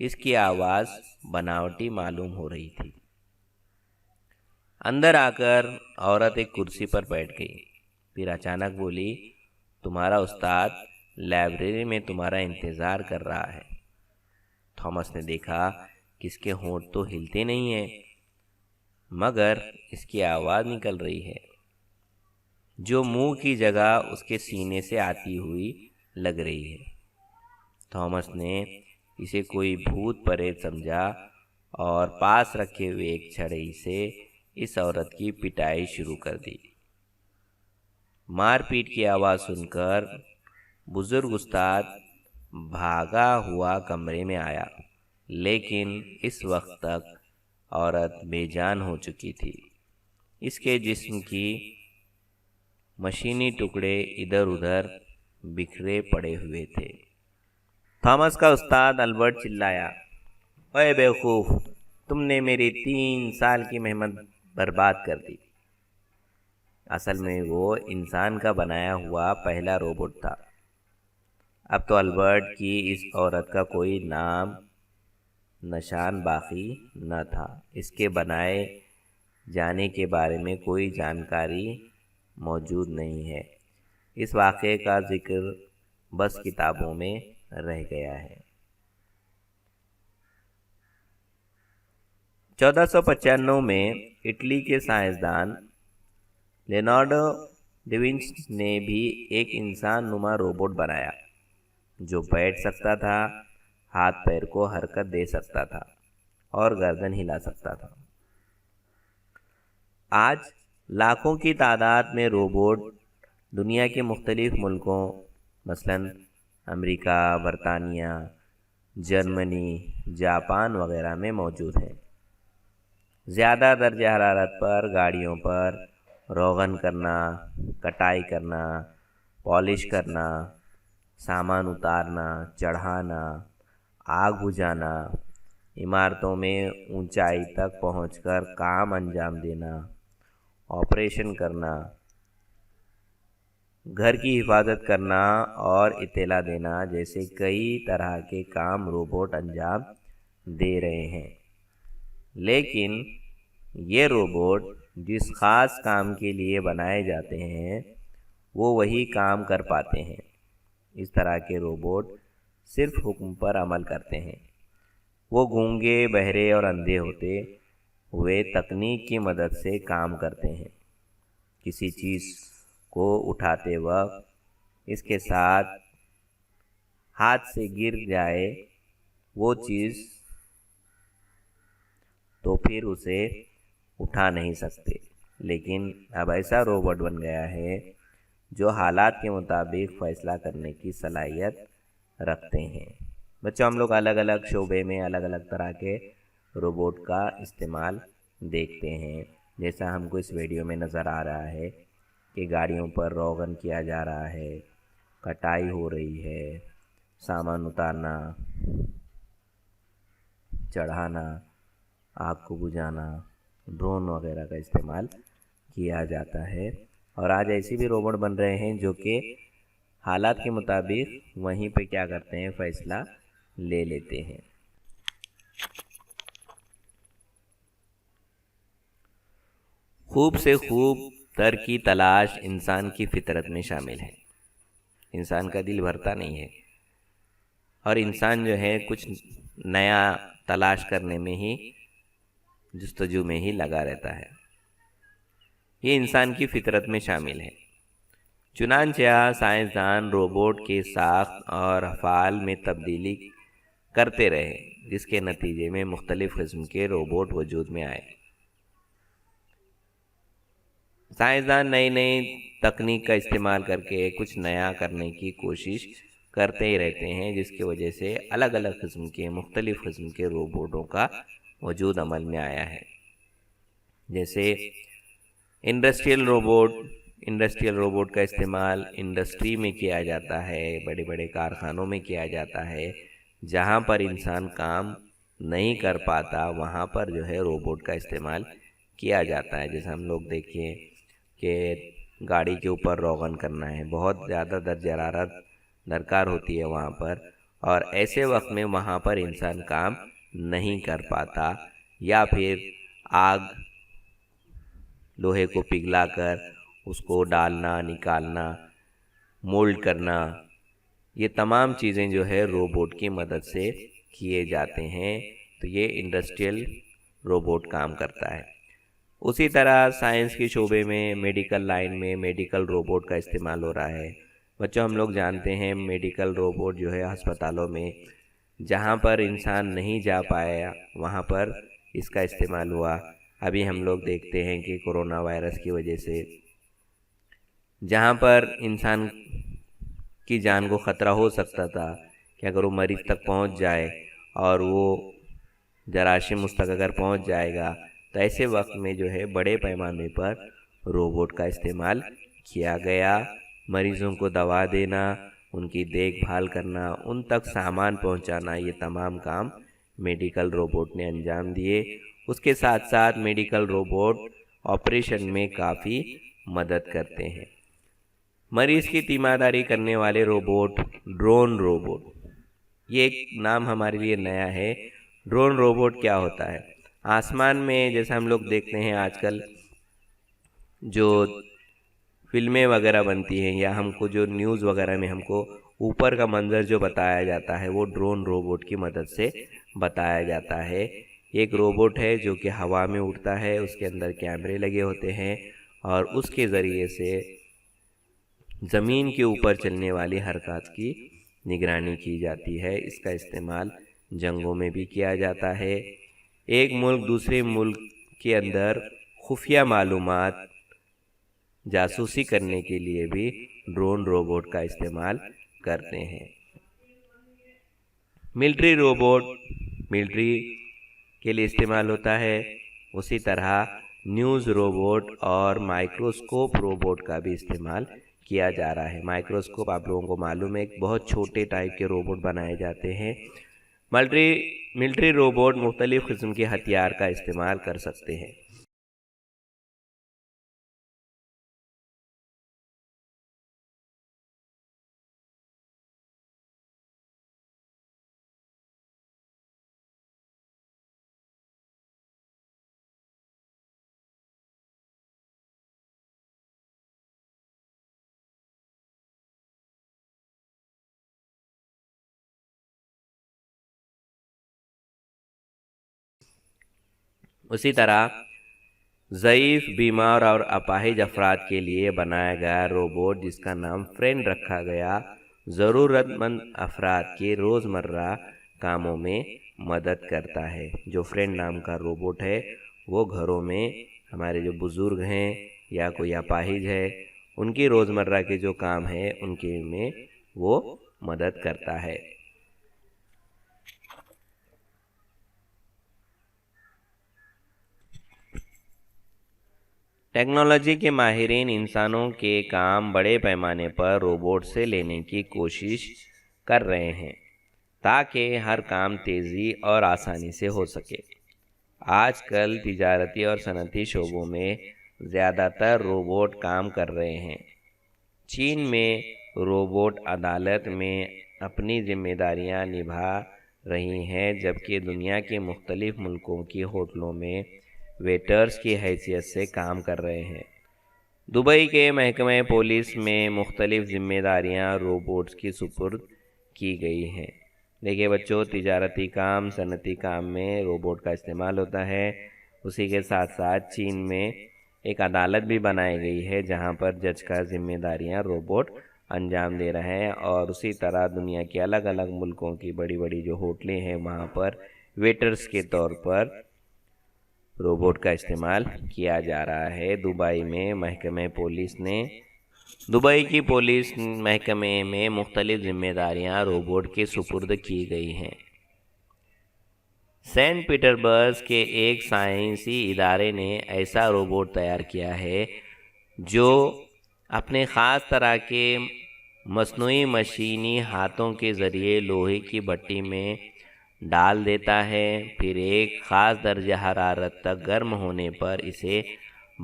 اس کی آواز بناوٹی معلوم ہو رہی تھی۔ اندر آ کر عورت ایک کرسی پر بیٹھ گئی، پھر اچانک بولی، تمہارا استاد لائبریری میں تمہارا انتظار کر رہا ہے۔ تھامس نے دیکھا کہ اس کے ہونٹ تو ہلتے نہیں ہیں، مگر اس کی آواز نکل رہی ہے جو منہ کی جگہ اس کے سینے سے آتی ہوئی لگ رہی ہے۔ تھامس نے اسے کوئی بھوت پریت سمجھا اور پاس رکھے ہوئے ایک چھڑی سے اس عورت کی پٹائی شروع کر دی۔ مار پیٹ کی آواز سن کر بزرگ استاد بھاگا ہوا کمرے میں آیا، لیکن اس وقت تک عورت بے جان ہو چکی تھی۔ اس کے جسم کی مشینی ٹکڑے ادھر ادھر بکھرے پڑے ہوئے تھے۔ تھامس کا استاد البرٹ چلایا، اے بیوقوف، تم نے میری 3 سال کی محنت برباد کر دی۔ اصل میں وہ انسان کا بنایا ہوا پہلا روبوٹ تھا۔ اب تو البرٹ کی اس عورت کا کوئی نام نشان باقی نہ تھا۔ اس کے بنائے جانے کے بارے میں کوئی جانکاری موجود نہیں ہے۔ اس واقعے کا ذکر بس کتابوں میں رہ گیا ہے۔ 1495 میں اٹلی کے سائنسدان لیونارڈو ڈاونچی نے بھی ایک انسان نما روبوٹ بنایا جو بیٹھ سکتا تھا، ہاتھ پیر کو حرکت دے سکتا تھا اور گردن ہلا سکتا تھا۔ آج لاکھوں کی تعداد میں روبوٹ دنیا کے مختلف ملکوں مثلاً امریکہ، برطانیہ، جرمنی، جاپان وغیرہ میں موجود ہیں۔ زیادہ درجہ حرارت پر گاڑیوں پر روغن کرنا، کٹائی کرنا، پالش کرنا، سامان اتارنا، چڑھانا، آگ بجھانا، عمارتوں میں اونچائی تک پہنچ کر کام انجام دینا، آپریشن کرنا، گھر کی حفاظت کرنا اور اطلاع دینا جیسے کئی طرح کے کام روبوٹ انجام دے رہے ہیں۔ لیکن یہ روبوٹ جس خاص کام کے لیے بنائے جاتے ہیں وہ وہی کام کر پاتے ہیں۔ اس طرح کے روبوٹ صرف حکم پر عمل کرتے ہیں۔ وہ گونگے، بہرے اور اندھے ہوتے ہوئے تکنیک کی مدد سے کام کرتے ہیں۔ کسی چیز کو اٹھاتے وقت اس کے ساتھ ہاتھ سے گر جائے وہ چیز تو پھر اسے اٹھا نہیں سکتے، لیکن اب ایسا روبوٹ بن گیا ہے جو حالات کے مطابق فیصلہ کرنے کی صلاحیت رکھتے ہیں۔ بچوں، ہم لوگ الگ الگ شعبے میں الگ الگ طرح کے روبوٹ کا استعمال دیکھتے ہیں، جیسا ہم کو اس ویڈیو میں نظر آ رہا ہے کہ گاڑیوں پر روغن کیا جا رہا ہے، کٹائی ہو رہی ہے، سامان اتارنا، چڑھانا، آگ کو بجھانا، ڈرون وغیرہ کا استعمال کیا جاتا ہے۔ اور آج ایسے بھی روبوٹ بن رہے ہیں جو کہ حالات کے مطابق وہیں پہ کیا کرتے ہیں، فیصلہ لے لیتے ہیں۔ خوب سے خوب تر کی تلاش انسان کی فطرت میں شامل ہے۔ انسان کا دل بھرتا نہیں ہے اور انسان جو ہے کچھ نیا تلاش کرنے میں ہی، جستجو میں ہی لگا رہتا ہے۔ یہ انسان کی فطرت میں شامل ہے۔ چنانچہ سائنسدان روبوٹ کے ساخت اور افعال میں تبدیلی کرتے رہے، جس کے نتیجے میں مختلف قسم کے روبوٹ وجود میں آئے۔ سائنسدان نئی نئی تکنیک کا استعمال کر کے کچھ نیا کرنے کی کوشش کرتے ہی رہتے ہیں، جس کی وجہ سے الگ الگ قسم کے مختلف قسم کے روبوٹوں کا وجود عمل میں آیا ہے۔ جیسے انڈسٹریل روبوٹ کا استعمال انڈسٹری میں کیا جاتا ہے، بڑے بڑے کارخانوں میں کیا جاتا ہے۔ جہاں پر انسان کام نہیں کر پاتا وہاں پر جو ہے روبوٹ کا استعمال کیا جاتا ہے۔ جیسے ہم لوگ دیکھیں کہ گاڑی کے اوپر روغن کرنا ہے، بہت زیادہ درجہ حرارت درکار ہوتی ہے وہاں پر، اور ایسے وقت میں وہاں پر انسان کام نہیں کر پاتا، یا پھر آگ لوہے کو پگھلا کر اس کو ڈالنا، نکالنا، مولڈ کرنا، یہ تمام چیزیں جو ہے روبوٹ کی مدد سے کیے جاتے ہیں۔ تو یہ انڈسٹریل روبوٹ کام کرتا ہے۔ اسی طرح سائنس کے شعبے میں، میڈیکل لائن میں میڈیکل روبوٹ کا استعمال ہو رہا ہے۔ بچوں، ہم لوگ جانتے ہیں میڈیکل روبوٹ جو ہے ہسپتالوں میں جہاں پر انسان نہیں جا پایا وہاں پر اس کا استعمال ہوا۔ ابھی ہم لوگ دیکھتے ہیں کہ کورونا وائرس کی وجہ سے جہاں پر انسان کی جان کو خطرہ ہو سکتا تھا کہ اگر وہ مریض تک پہنچ جائے اور وہ جراثیم اس تک اگر پہنچ جائے گا، تو ایسے وقت میں جو ہے بڑے پیمانے پر روبوٹ کا استعمال کیا گیا۔ مریضوں کو دوا دینا، ان کی دیکھ بھال کرنا، ان تک سامان پہنچانا، یہ تمام کام میڈیکل روبوٹ نے انجام دیے۔ اس کے ساتھ ساتھ میڈیکل روبوٹ آپریشن میں کافی مدد کرتے ہیں۔ مریض کی تیمارداری کرنے والے روبوٹ، ڈرون روبوٹ، یہ ایک نام ہمارے لیے نیا ہے۔ ڈرون روبوٹ کیا ہوتا ہے؟ آسمان میں جیسا ہم لوگ دیکھتے ہیں آج کل جو فلمیں وغیرہ بنتی ہیں، یا ہم کو جو نیوز وغیرہ میں ہم کو اوپر کا منظر جو بتایا جاتا ہے وہ ڈرون روبوٹ کی مدد سے بتایا جاتا ہے۔ ایک روبوٹ ہے جو کہ ہوا میں اڑتا ہے، اس کے اندر کیمرے لگے ہوتے ہیں اور اس کے ذریعے سے زمین کے اوپر چلنے والی حرکات کی نگرانی کی جاتی ہے۔ اس کا استعمال جنگوں میں بھی کیا جاتا ہے۔ ایک ملک دوسرے ملک کے اندر خفیہ معلومات جاسوسی کرنے کے لیے بھی ڈرون روبوٹ کا استعمال کرتے ہیں۔ ملٹری روبوٹ ملٹری کے لیے استعمال ہوتا ہے۔ اسی طرح نیوز روبوٹ اور مائکروسکوپ روبوٹ کا بھی استعمال کیا جا رہا ہے۔ مائکروسکوپ آپ لوگوں کو معلوم ہے، بہت چھوٹے ٹائپ کے روبوٹ بنائے جاتے ہیں۔ ملٹری روبوٹ مختلف قسم کے ہتھیار کا استعمال کر سکتے ہیں۔ اسی طرح ضعیف، بیمار اور اپاہج افراد کے لیے بنایا گیا روبوٹ جس کا نام فرینڈ رکھا گیا، ضرورت مند افراد کے روزمرہ کاموں میں مدد کرتا ہے۔ جو فرینڈ نام کا روبوٹ ہے وہ گھروں میں ہمارے جو بزرگ ہیں یا کوئی اپاہج ہے، ان کی روزمرہ کے جو کام ہیں ان کے میں وہ مدد کرتا ہے۔ ٹیکنالوجی کے ماہرین انسانوں کے کام بڑے پیمانے پر روبوٹ سے لینے کی کوشش کر رہے ہیں تاکہ ہر کام تیزی اور آسانی سے ہو سکے۔ آج کل تجارتی اور صنعتی شعبوں میں زیادہ تر روبوٹ کام کر رہے ہیں۔ چین میں روبوٹ عدالت میں اپنی ذمہ داریاں نبھا رہی ہیں، جبکہ دنیا کے مختلف ملکوں کی ہوٹلوں میں ویٹرز کی حیثیت سے کام کر رہے ہیں۔ دبئی کے محکمہ پولیس میں مختلف ذمہ داریاں روبوٹس کی سپرد کی گئی ہیں۔ دیکھیے بچوں، تجارتی کام، صنعتی کام میں روبوٹ کا استعمال ہوتا ہے۔ اسی کے ساتھ ساتھ چین میں ایک عدالت بھی بنائی گئی ہے جہاں پر جج کا ذمہ داریاں روبوٹ انجام دے رہے ہیں، اور اسی طرح دنیا کے الگ الگ ملکوں کی بڑی بڑی جو ہوٹلیں ہیں وہاں پر ویٹرز کے طور پر روبوٹ کا استعمال کیا جا رہا ہے۔ دبئی کی پولیس محکمے میں مختلف ذمہ داریاں روبوٹ کے سپرد کی گئی ہیں۔ سینٹ پیٹربرگ کے ایک سائنسی ادارے نے ایسا روبوٹ تیار کیا ہے جو اپنے خاص طرح کے مصنوعی مشینی ہاتھوں کے ذریعے لوہے کی بھٹی میں ڈال دیتا ہے، پھر ایک خاص درجہ حرارت تک گرم ہونے پر اسے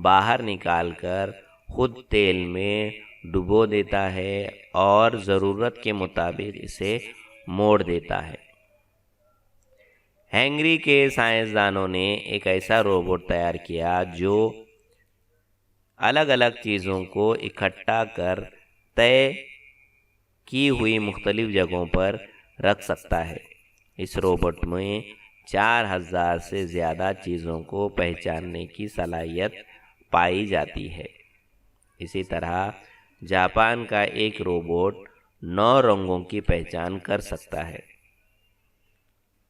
باہر نکال کر خود تیل میں ڈبو دیتا ہے اور ضرورت کے مطابق اسے موڑ دیتا ہے۔ ہنگری کے سائنسدانوں نے ایک ایسا روبوٹ تیار کیا جو الگ الگ چیزوں کو اکٹھا کر طے کی ہوئی مختلف جگہوں پر رکھ سکتا ہے۔ اس روبوٹ میں 4000 سے زیادہ چیزوں کو پہچاننے کی صلاحیت پائی جاتی ہے۔ اسی طرح جاپان کا ایک روبوٹ 9 رنگوں کی پہچان کر سکتا ہے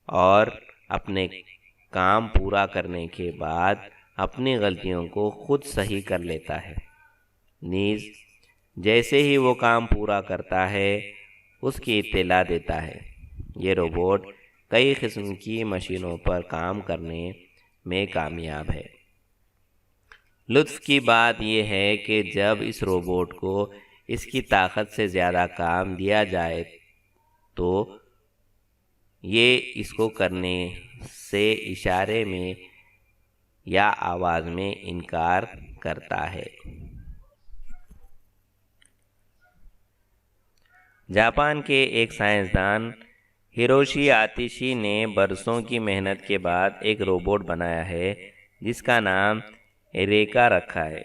اور اپنے کام پورا کرنے کے بعد اپنی غلطیوں کو خود صحیح کر لیتا ہے۔ نیز جیسے ہی وہ کام پورا کرتا ہے اس کی اطلاع دیتا ہے۔ یہ روبوٹ کئی قسم کی مشینوں پر کام کرنے میں کامیاب ہے۔ لطف کی بات یہ ہے کہ جب اس روبوٹ کو اس کی طاقت سے زیادہ کام دیا جائے تو یہ اس کو کرنے سے اشارے میں یا آواز میں انکار کرتا ہے۔ جاپان کے ایک سائنسدان ہیروشی آتشی نے برسوں کی محنت کے بعد ایک روبوٹ بنایا ہے جس کا نام ایریکا رکھا ہے۔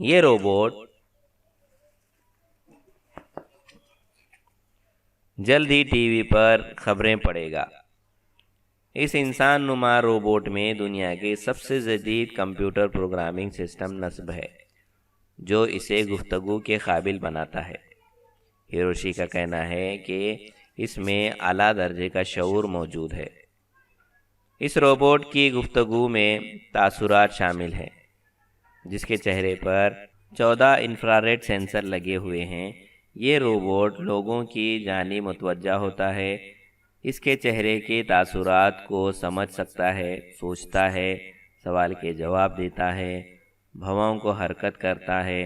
یہ روبوٹ جلد ہی ٹی وی پر خبریں پڑھے گا۔ اس انسان نما روبوٹ میں دنیا کے سب سے جدید کمپیوٹر پروگرامنگ سسٹم نصب ہے جو اسے گفتگو کے قابل بناتا ہے۔ ہیروشی کا کہنا ہے کہ اس میں اعلیٰ درجے کا شعور موجود ہے۔ اس روبوٹ کی گفتگو میں تاثرات شامل ہیں، جس کے چہرے پر 14 انفراریڈ سینسر لگے ہوئے ہیں۔ یہ روبوٹ لوگوں کی جانب متوجہ ہوتا ہے، اس کے چہرے کے تاثرات کو سمجھ سکتا ہے، سوچتا ہے، سوال کے جواب دیتا ہے، بھوؤں کو حرکت کرتا ہے۔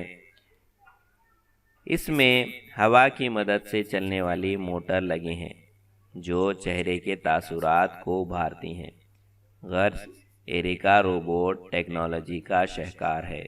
اس میں ہوا کی مدد سے چلنے والی موٹر لگے ہیں جو چہرے کے تاثرات کو ابھارتی ہیں۔ غرض ایریکا روبوٹ ٹیکنالوجی کا شاہکار ہے۔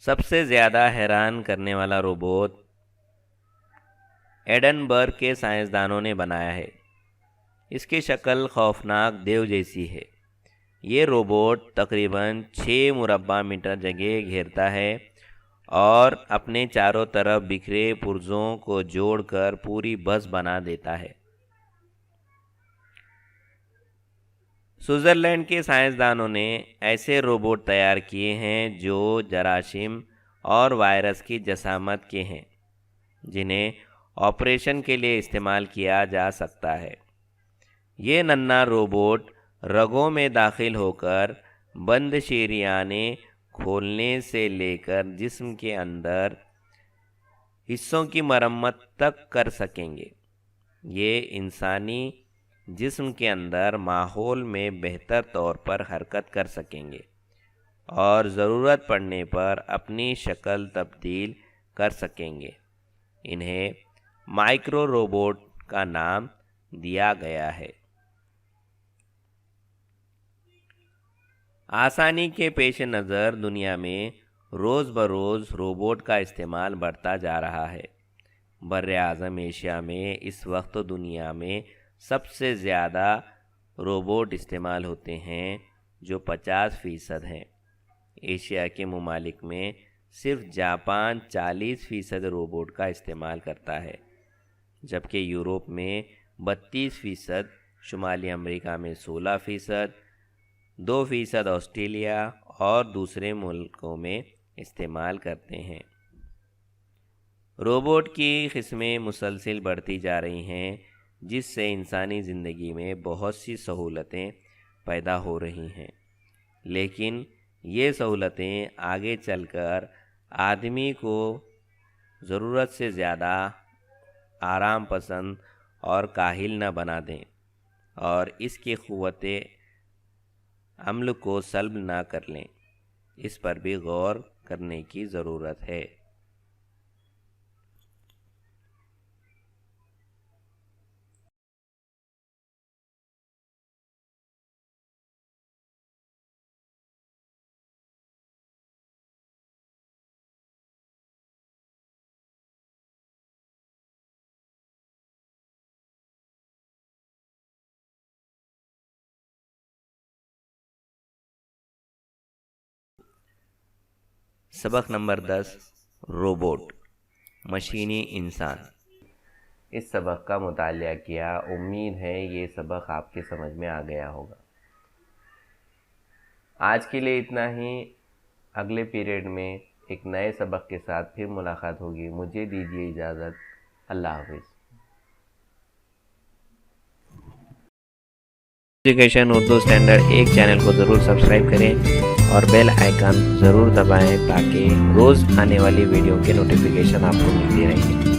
سب سے زیادہ حیران کرنے والا روبوٹ ایڈنبرگ کے سائنسدانوں نے بنایا ہے۔ اس کی شکل خوفناک دیو جیسی ہے۔ یہ روبوٹ تقریباً 6 مربع میٹر جگہ گھیرتا ہے اور اپنے چاروں طرف بکھرے پرزوں کو جوڑ کر پوری بس بنا دیتا ہے۔ سوئٹزرلینڈ کے سائنسدانوں نے ایسے روبوٹ تیار کیے ہیں جو جراثیم اور وائرس کی جسامت کے ہیں، جنہیں آپریشن کے لیے استعمال کیا جا سکتا ہے۔ یہ ننھا روبوٹ رگوں میں داخل ہو کر بند شریانیں کھولنے سے لے کر جسم کے اندر حصوں کی مرمت تک کر سکیں گے۔ یہ انسانی جسم کے اندر ماحول میں بہتر طور پر حرکت کر سکیں گے اور ضرورت پڑنے پر اپنی شکل تبدیل کر سکیں گے۔ انہیں مائکرو روبوٹ کا نام دیا گیا ہے۔ آسانی کے پیش نظر دنیا میں روز بروز روبوٹ کا استعمال بڑھتا جا رہا ہے۔ براعظم ایشیا میں اس وقت دنیا میں سب سے زیادہ روبوٹ استعمال ہوتے ہیں، جو 50% ہیں۔ ایشیا کے ممالک میں صرف جاپان 40% روبوٹ کا استعمال کرتا ہے، جبکہ یورپ میں 32%، شمالی امریکہ میں 16%، 2% آسٹریلیا اور دوسرے ملکوں میں استعمال کرتے ہیں۔ روبوٹ کی قسمیں مسلسل بڑھتی جا رہی ہیں، جس سے انسانی زندگی میں بہت سی سہولتیں پیدا ہو رہی ہیں، لیکن یہ سہولتیں آگے چل کر آدمی کو ضرورت سے زیادہ آرام پسند اور کاہل نہ بنا دیں اور اس کی قوت عمل کو سلب نہ کر لیں، اس پر بھی غور کرنے کی ضرورت ہے۔ سبق نمبر 10، روبوٹ، مشینی انسان۔ اس سبق کا مطالعہ کیا، امید ہے یہ سبق آپ کے سمجھ میں آ گیا ہوگا۔ آج کے لیے اتنا ہی، اگلے پیریڈ میں ایک نئے سبق کے ساتھ پھر ملاقات ہوگی۔ مجھے دیجیے اجازت، اللہ حافظ۔ ایجوکیشن اردو اسٹینڈرڈ ایک چینل کو ضرور سبسکرائب کریں اور بیل آئیکن ضرور دبائیں تاکہ روز آنے والی ویڈیو کے نوٹیفیکیشن آپ کو ملتی رہیں۔